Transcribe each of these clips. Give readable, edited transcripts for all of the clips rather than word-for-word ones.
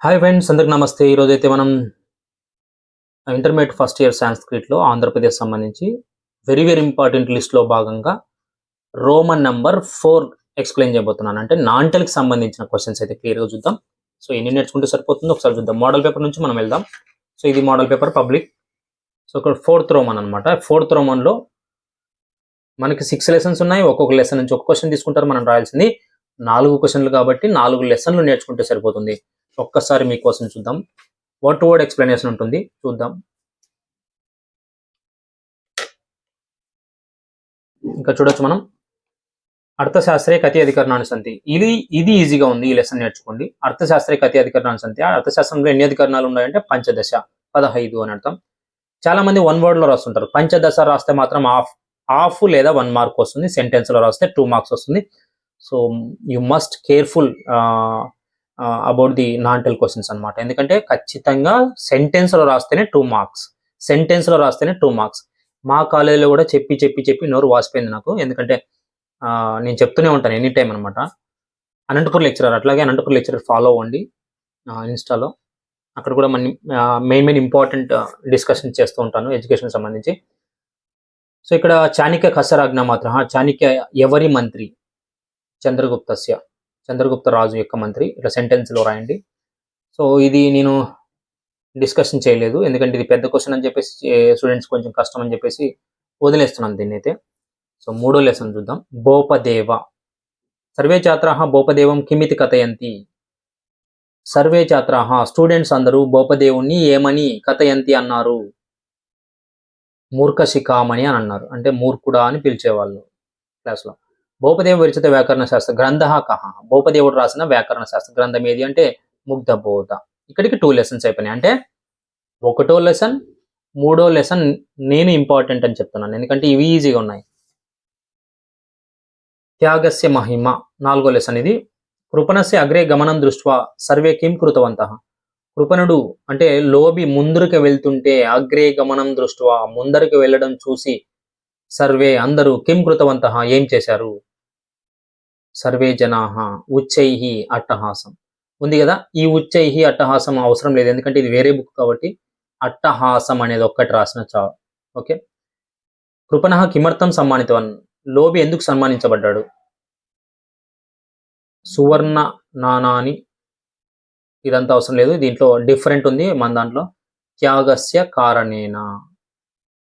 Hi friends, అందరికి నమస్తే. ఈరోజైతే మనం ఇంటర్మీడియట్ ఫస్ట్ ఇయర్ సాంస్క్రిట్లో ఆంధ్రప్రదేశ్ సంబంధించి వెరీ వెరీ ఇంపార్టెంట్ లిస్ట్లో భాగంగా రోమన్ నంబర్ 4 ఎక్స్ప్లెయిన్ చేయబోతున్నాను. అంటే నాంటల్కి సంబంధించిన క్వశ్చన్స్ అయితే క్లియర్గా చూద్దాం. సో ఎన్ని నేర్చుకుంటే సరిపోతుందో ఒకసారి చూద్దాం. మోడల్ పేపర్ నుంచి మనం వెళ్దాం. సో ఇది మోడల్ పేపర్ పబ్లిక్. సో ఇక్కడ 4th రోమన్ అనమాట. 4th రోమన్లో మనకి 6 లెసన్స్ ఉన్నాయి. ఒక్కొక్క లెసన్ నుంచి ఒక క్వశ్చన్ తీసుకుంటారు. మనం రాయాల్సింది 4 క్వశ్చన్లు కాబట్టి 4 లెసన్లు నేర్చుకుంటే సరిపోతుంది. ఒక్కసారి మీకోసం చూద్దాం. వర్డ్ టు వర్డ్ ఎక్స్ప్లెనేషన్ ఉంటుంది, చూద్దాం. ఇంకా చూడొచ్చు మనం అర్థశాస్త్రే కతి అధికరణానుసంతి. ఇది ఈజీగా ఉంది. ఈ లెసన్ నేర్చుకోండి. అర్థశాస్త్రే కతి అధికరణానుసంతి. అర్థశాస్త్రంలో ఎన్ని అధికరణాలు ఉన్నాయంటే పంచదశ, 15 అని అర్థం. చాలా మంది వన్ వర్డ్ లో రాస్తుంటారు. పంచదశ రాస్తే మాత్రం హాఫ్ లేదా 1 మార్క్ వస్తుంది. సెంటెన్స్ లో రాస్తే 2 మార్క్స్ వస్తుంది. So you must careful about the నాంటల్ క్వశ్చన్స్ అనమాట. ఎందుకంటే ఖచ్చితంగా సెంటెన్స్ లో రాస్తేనే 2 మార్క్స్, సెంటెన్స్ లో రాస్తేనే 2 మార్క్స్. మా కాలేజీలో కూడా చెప్పి నోరు వాసిపోయింది నాకు. ఎందుకంటే నేను చెప్తూనే ఉంటాను ఎనీ టైం అనమాట. అనంతపూర్ లెక్చరర్, అట్లాగే అనంతపూర్ లెక్చరర్ ఫాలో అవ్వండి ఇన్స్టాలో. అక్కడ కూడా మెయిన్ ఇంపార్టెంట్ డిస్కషన్ చేస్తూ ఉంటాను ఎడ్యుకేషన్ సంబంధించి. సో ఇక్కడ చాణక్య ఖసరాజ్ఞ మాత్రం, చాణక్య ఎవరి మంత్రి? చంద్రగుప్త రాజు యొక్క మంత్రి. ఇట్లా సెంటెన్స్లో రాయండి. సో ఇది నేను డిస్కషన్ చేయలేదు, ఎందుకంటే ఇది పెద్ద క్వశ్చన్ అని చెప్పేసి స్టూడెంట్స్ కొంచెం కష్టం అని చెప్పేసి వదిలేస్తున్నాను దీన్ని అయితే. సో 3వ లెసన్ చూద్దాం. భోపదేవ. సర్వే ఛాత్రాః భోపదేవం కిమితి కథయంతి. సర్వే ఛాత్రాః స్టూడెంట్స్ అందరూ భోపదేవుణ్ణి ఏమని కథయంతి అన్నారు? మూర్ఖశిఖామణి అని అన్నారు. అంటే మూర్ఖుడా అని పిలిచేవాళ్ళు క్లాస్లో. భోపదేవ విరచిత వ్యాకరణ శాస్త్ర గ్రంథ కహ. భోపదేవుడు రాసిన వ్యాకరణ శాస్త్ర గ్రంథం ఏది అంటే ముగ్ధబోధ. ఇక్కడికి 2 లెసన్స్ అయిపోయినాయి. అంటే 1వ లెసన్, 3వ లెసన్ నేను ఇంపార్టెంట్ అని చెప్తున్నాను, ఎందుకంటే ఇవి ఈజీగా ఉన్నాయి. త్యాగస్య మహిమ 4వ లెసన్ ఇది. కృపణస్య అగ్రే గమనం దృష్ట్వా సర్వే కిం కృతవంతః. కృపణుడు అంటే లోబి ముందరికి వెళ్తుంటే అగ్రే గమనం దృష్ట్వా ముందరికి వెళ్ళడం చూసి సర్వే అందరూ కిం కృతవంతః ఏం చేశారు? సర్వే జనాః ఉచ్చైహి అట్టహాసం ఉంది కదా. ఈ ఉచ్చైహి అట్టహాసం అవసరం లేదు, ఎందుకంటే ఇది వేరే బుక్ కాబట్టి అట్టహాసం అనేది ఒక్కటి రాసిన చాలు. ఓకే. కృపణః కిమర్థం సమ్మానితవన్. లోబి ఎందుకు సన్మానించబడ్డాడు? సువర్ణ నాణాని. ఇదంతా అవసరం లేదు, దీంట్లో డిఫరెంట్ ఉంది మన దాంట్లో. త్యాగస్య కారణేన,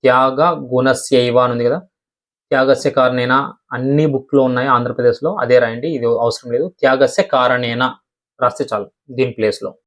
త్యాగ గుణస్యైవ అని ఉంది కదా. త్యాగస్య కారణేన అన్ని బుక్లో ఉన్నాయి ఆంధ్రప్రదేశ్లో, అదే రాయండి. ఇది అవసరం లేదు. త్యాగస్య కారణేన రాస్తే చాలు దీని ప్లేస్లో.